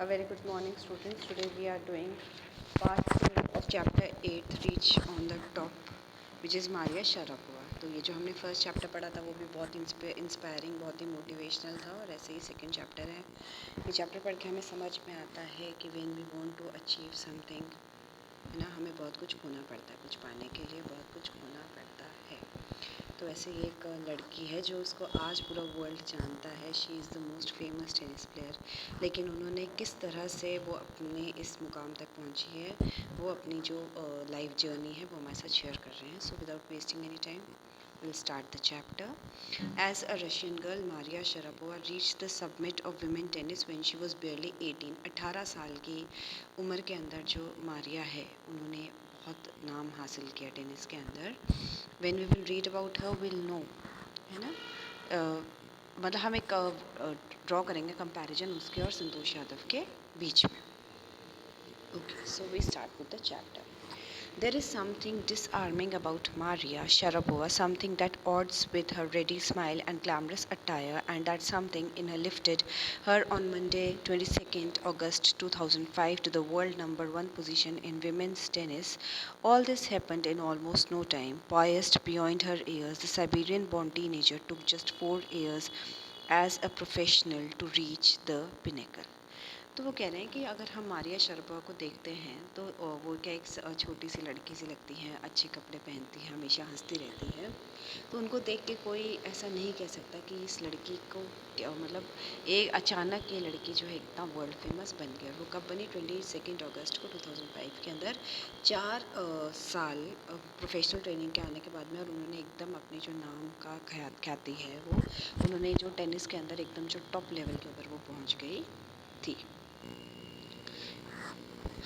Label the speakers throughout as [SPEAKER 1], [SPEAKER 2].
[SPEAKER 1] A very good morning, students. Today we are doing part 2 of chapter 8, Reach on the Top, which is Maria Sharapova. तो ये जो हमने first chapter पढ़ा था वो भी बहुत इंस्पायरिंग, बहुत ही मोटिवेशनल था, और ऐसे ही सेकंड चैप्टर है। ये चैप्टर पढ़ के हमें समझ में आता है कि when we want to achieve something, है ना, हमें बहुत कुछ खोना पड़ता है, कुछ पाने के लिए बहुत कुछ खोना पड़ता है। तो ऐसे ही एक लड़की है जो उसको आज पूरा वर्ल्ड जानता है। She is the most famous tennis player. लेकिन उन्होंने किस तरह से वो अपने इस मुकाम तक पहुंची है, वो अपनी जो लाइफ जर्नी है वो हमारे साथ शेयर कर रहे हैं। So without wasting any time we'll start the chapter. As a Russian girl, Maria Sharapova reached the summit of women tennis when she was barely 18. 18 साल की उम्र के अंदर जो मारिया है, उन्होंने बहुत नाम हासिल किया टेनिस के अंदर। When we will read about her, we'll know, है ना। मतलब हम एक ड्रॉ करेंगे कंपैरिजन उसके और संतोष यादव के बीच में। Okay, so we start with the chapter. There is something disarming about Maria Sharapova, something that odds with her ready smile and glamorous attire, and that something in her lifted her on Monday, 22nd August 2005, to the world number 1 position in women's tennis. All this happened in almost no time. Poised beyond her years, the Siberian-born teenager took just 4 years as a professional to reach the pinnacle. तो वो कह रहे हैं कि अगर हम Maria Sharapova को देखते हैं तो वो क्या एक छोटी सी लड़की सी लगती है, अच्छे कपड़े पहनती है, हमेशा हंसती रहती है। तो उनको देख के कोई ऐसा नहीं कह सकता कि इस लड़की को मतलब एक अचानक ये लड़की जो है इतना वर्ल्ड फेमस बन गई। वो कब बनी? 22 अगस्त को 2005 के अंदर, 4 साल प्रोफेशनल ट्रेनिंग के आने के बाद में, और उन्होंने एकदम अपने जो नाम का ख्याति है वो उन्होंने जो टेनिस के अंदर एकदम जो टॉप लेवल के ऊपर वो पहुँच गई थी।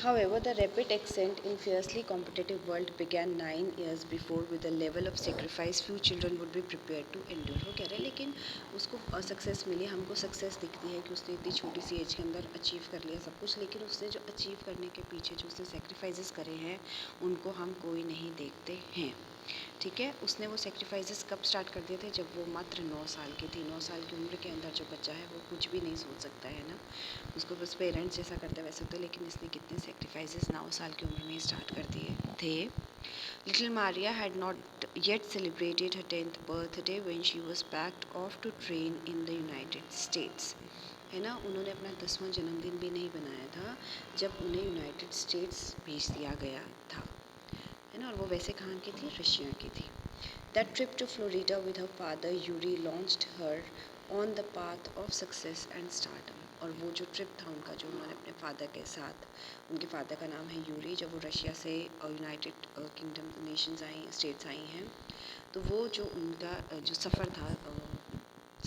[SPEAKER 1] However, the rapid ascent in fiercely competitive world began 9 years before with a level of sacrifice few children would be prepared to endure. वो कह रहे हैं लेकिन उसको सक्सेस मिली, हमको सक्सेस दिखती है कि उसने इतनी छोटी सी एज के अंदर अचीव कर लिया सब कुछ, लेकिन उसने जो अचीव करने के पीछे जो उसने सेक्रीफाइसेस करे हैं उनको हम कोई नहीं देखते हैं। ठीक है, उसने वो सेक्रीफाइसेस कब स्टार्ट कर दिए थे? जब वो मात्र 9 साल की थी। 9 साल की उम्र के अंदर जो बच्चा है वो कुछ भी नहीं सोच सकता है ना, उसको बस पेरेंट्स जैसा करते वैसे होता है। लेकिन इसने कितने सेक्रीफाइसेस 9 साल की उम्र में स्टार्ट कर दिए थे। Little Maria had not yet celebrated her 10th birthday when she was packed off to train in the United States, है ना। उन्होंने अपना 10वां जन्मदिन भी नहीं बनाया था जब उन्हें यूनाइटेड स्टेट्स भेज दिया गया था, है ना। और वो वैसे कहाँ की थी? रशिया की थी। That trip to Florida with her father Yuri launched her on the path of success and stardom. और वो जो ट्रिप था उनका, जो उन्होंने अपने फादर के साथ, उनके फादर का नाम है यूरी, जब वो रशिया से यूनाइटेड किंगडम नेशंस आई, स्टेट्स आई हैं, तो वो जो उनका जो सफ़र था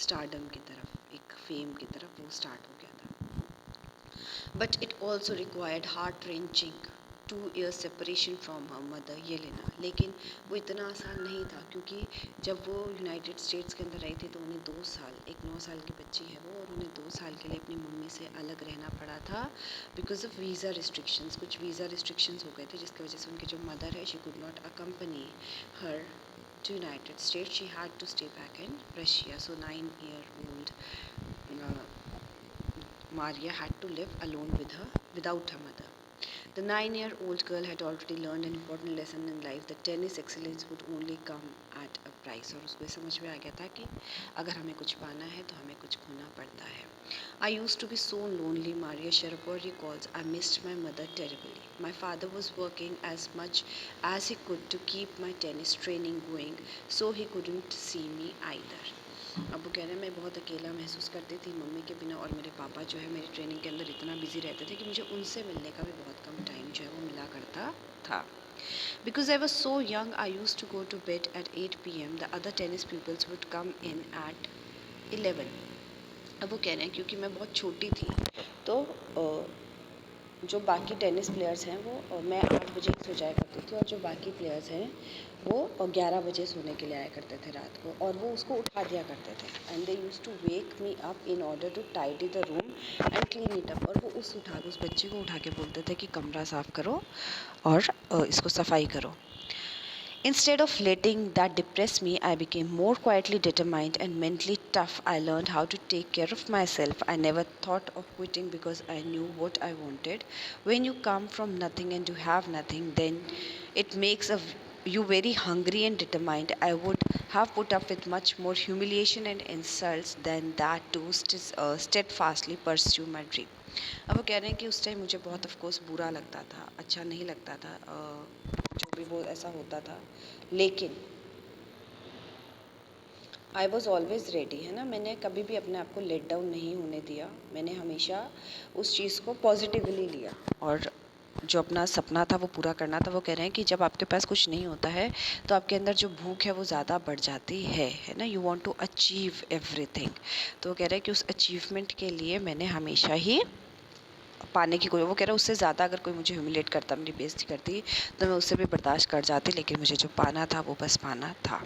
[SPEAKER 1] स्टारडम की तरफ, एक फेम की तरफ, वो स्टार्ट हो गया था। But it also required heart wrenching 2 years separation from her mother Yelena. लेकिन वो इतना आसान नहीं था, क्योंकि जब वो यूनाइटेड स्टेट्स के अंदर आई थी तो उन्हें 2 साल, एक 9 साल की बच्ची है वो, और उन्हें 2 साल के लिए अपनी मम्मी से अलग रहना पड़ा था बिकॉज ऑफ वीज़ा रिस्ट्रिक्शंस। कुछ वीज़ा रिस्ट्रिक्शंस हो गए थे जिसकी वजह से उनकी जो मदर है, she could not accompany her to United States. She had to stay back in Russia. So 9-year-old Maria had to live alone without her mother. The 9-year-old girl had already learned an important lesson in life that tennis excellence would only come at a price. और उसको समझ में आ गया था कि अगर हमें कुछ पाना है तो हमें कुछ खोना पड़ता है। I used to be so lonely, Maria Sharapova recalls. I missed my mother terribly. My father was working as much as he could to keep my tennis training going, so he couldn't see me either. अब वो कह रहे हैं मैं बहुत अकेला महसूस करती थी मम्मी के बिना, और मेरे पापा जो है मेरी ट्रेनिंग के अंदर इतना बिजी रहते थे कि मुझे उनसे मिलने का भी बहुत कम टाइम जो है वो मिला करता था। Because I was so young, I used to go to bed at 8 p.m. The other tennis pupils would come in at 11. अब वो कह रहे हैं क्योंकि मैं बहुत छोटी थी तो जो बाकी टेनिस प्लेयर्स हैं वो, मैं 8 बजे सो जाया करती थी, और जो बाकी प्लेयर्स हैं वो 11 बजे सोने के लिए आया करते थे रात को, और वो उसको उठा दिया करते थे। And they use to wake me up in order to tidy the room and clean it up. और वो उस बच्चे को उठा के बोलते थे कि कमरा साफ़ करो और इसको सफाई करो। Instead of letting that depress me, I became more quietly determined and mentally tough. I learned how to take care of myself. I never thought of quitting because I knew what I wanted. When you come from nothing and you have nothing, then it makes you very hungry and determined. I would have put up with much more humiliation and insults than that to steadfastly pursue my dream. अब वो कह रहे हैं कि उस time मुझे बहुत of course बुरा लगता था, अच्छा नहीं लगता था, जो भी वो ऐसा होता था, लेकिन आई वॉज़ ऑलवेज़ रेडी, है ना। मैंने कभी भी अपने आप को लेट डाउन नहीं होने दिया। मैंने हमेशा उस चीज़ को पॉजिटिवली लिया और जो अपना सपना था वो पूरा करना था। वो कह रहे हैं कि जब आपके पास कुछ नहीं होता है तो आपके अंदर जो भूख है वो ज़्यादा बढ़ जाती है ना। You want to achieve everything. तो वो कह रहे हैं कि उस अचीवमेंट के लिए मैंने हमेशा ही पाने की कोई, वो कह रहा है उससे ज़्यादा अगर कोई मुझे ह्यूमिलेट करता, मेरी बेइज्जती करती, तो मैं उससे भी बर्दाश्त कर जाती, लेकिन मुझे जो पाना था वो बस पाना था।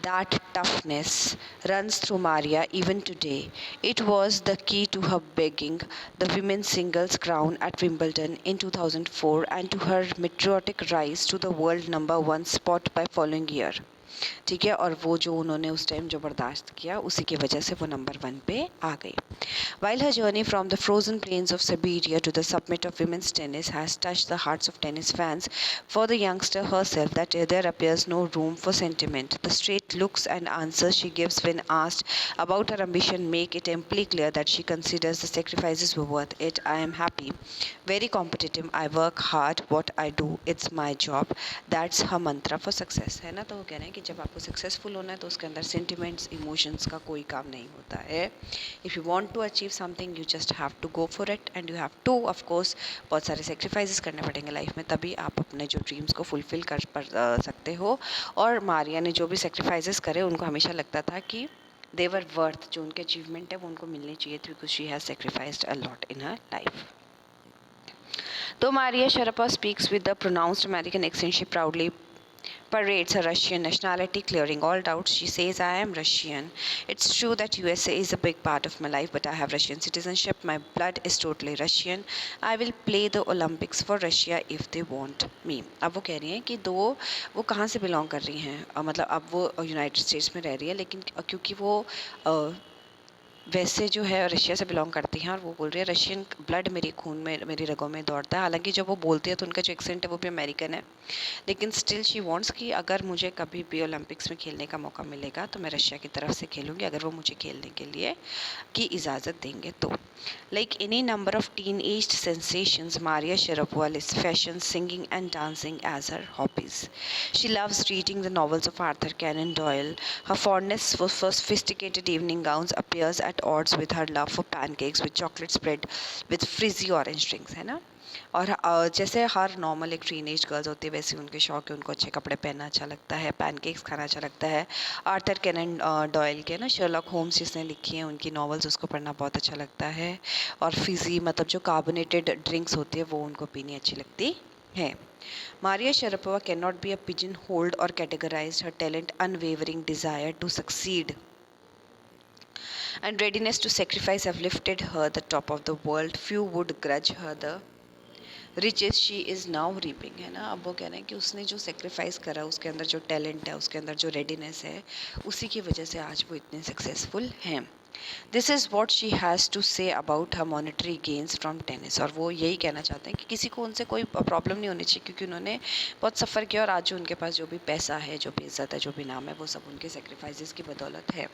[SPEAKER 1] That toughness runs through Maria even today. It was the key to her begging the women's singles crown at Wimbledon in 2004 and to her meteoric rise to the world number one spot by following year. ठीक है, और वो जो उन्होंने उस time जो बर्दाश्त किया उसी की वजह से वो नंबर 1 पे आ गई। While her journey from the frozen plains of Siberia to the summit of women's tennis has touched the hearts of tennis fans, for the youngster herself that there appears no room for sentiment. The straight looks and answers she gives when asked about her ambition make it amply clear that she considers the sacrifices were worth it. I am happy, very competitive, I work hard, what I do, it's my job. That's her mantra for success, है ना। तो वो कह रहे हैं कि जब आपको सक्सेसफुल होना है तो उसके अंदर सेंटिमेंट्स, इमोशंस का कोई काम नहीं होता है। If you want to achieve something you just have to go for it and you have to of course बहुत सारे सेक्रीफाइसेस करने पड़ेंगे लाइफ में, तभी आप अपने जो ड्रीम्स को फुलफिल सकते हो। और मारिया ने जो भी सेक्रीफाइसेस करे उनको हमेशा लगता था कि दे वर वर्थ, जो उनके अचीवमेंट है वो उनको मिलनी चाहिए थी, because she has sacrificed a lot in her life. Though Maria Sharapova speaks with a pronounced American accent, she proudly parades her Russian nationality, clearing all doubts. She says, I am Russian. It's true that USA is a big part of my life, but I have Russian citizenship. My blood is totally Russian. I will play the Olympics for Russia if they want me. अब वो कह रही हैं कि वो कहाँ से belong कर रही हैं, मतलब अब वो यूनाइटेड स्टेट्स में रह रही है, लेकिन क्योंकि वो वैसे जो है रशिया से बिलोंग करती हैं और वो बोल रही है रशियन ब्लड मेरे खून में, मेरी रगों में दौड़ता है। हालांकि जब वो बोलती है तो उनका जो एक्सेंट है वो भी अमेरिकन है, लेकिन स्टिल शी वांट्स कि अगर मुझे कभी भी ओलंपिक्स में खेलने का मौका मिलेगा तो मैं रशिया की तरफ से खेलूँगी, अगर वो मुझे खेलने के लिए की इजाज़त देंगे तो। Like any number of teenage sensations, Maria Sharapova lists fashion, singing and dancing as her hobbies. She loves reading the novels of Arthur Conan Doyle. Her fondness for sophisticated evening gowns appears at odds with her love for pancakes with chocolate spread with frizzy orange rings, है ना। और जैसे हर normal एक teenage girls होती है वैसे उनके शौक है, उनको अच्छे कपड़े पहनना अच्छा लगता है, पैनकेक्स खाना अच्छा लगता है। आर्थर कैनन डॉयल के ना शर्लॉक होम्स जिसने लिखी हैं उनकी नॉवेल्स उसको पढ़ना बहुत अच्छा लगता है। और फिजी मतलब जो कार्बोनेटेड ड्रिंक्स होती है वो उनको पीनी अच्छी लगती है। Maria Sharapova cannot be a pigeonholed or categorized. Her talent, unwavering desire to succeed, and readiness to sacrifice have lifted her the top of the world. Few would grudge her the riches she is now reaping, है ना। अब वो कह रहे हैं कि उसने जो सेक्रीफाइस करा, उसके अंदर जो टैलेंट है, उसके अंदर जो रेडीनेस है, उसी की वजह से आज वो इतने सक्सेसफुल हैं। This is what she has to say about her monetary gains from tennis. और वो यही कहना चाहते हैं कि किसी को उनसे कोई प्रॉब्लम नहीं होनी चाहिए, क्योंकि उन्होंने बहुत सफ़र किया और आज जो उनके पास जो भी पैसा है, जो भी इज़्ज़त है, जो भी नाम है, वो सब उनके सेक्रीफाइसेस की बदौलत है।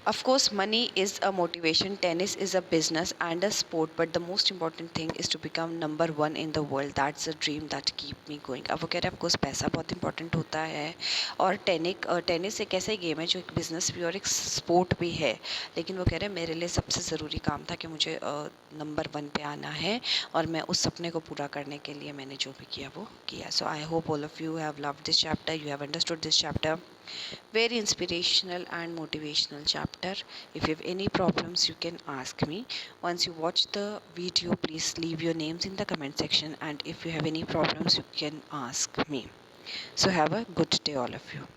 [SPEAKER 1] Of course, money is a motivation, tennis is a business and a sport, but the most important thing is to become number one in the world. That's a dream that keep me going. अब वो कह रहे हैं of course पैसा बहुत important होता है और टेनिस एक ऐसा ही गेम है जो एक बिजनेस भी और एक स्पोर्ट भी है, लेकिन वो कह रहे हैं मेरे लिए सबसे ज़रूरी काम था कि मुझे नंबर 1 पे आना है और मैं उस सपने को पूरा करने के लिए मैंने जो भी किया वो किया। So I hope all of you have loved this chapter, you have understood this chapter. Very inspirational and motivational chapter. If you have any problems you can ask me. Once you watch the video please leave your names in the comment section, and if you have any problems you can ask me. So have a good day all of you.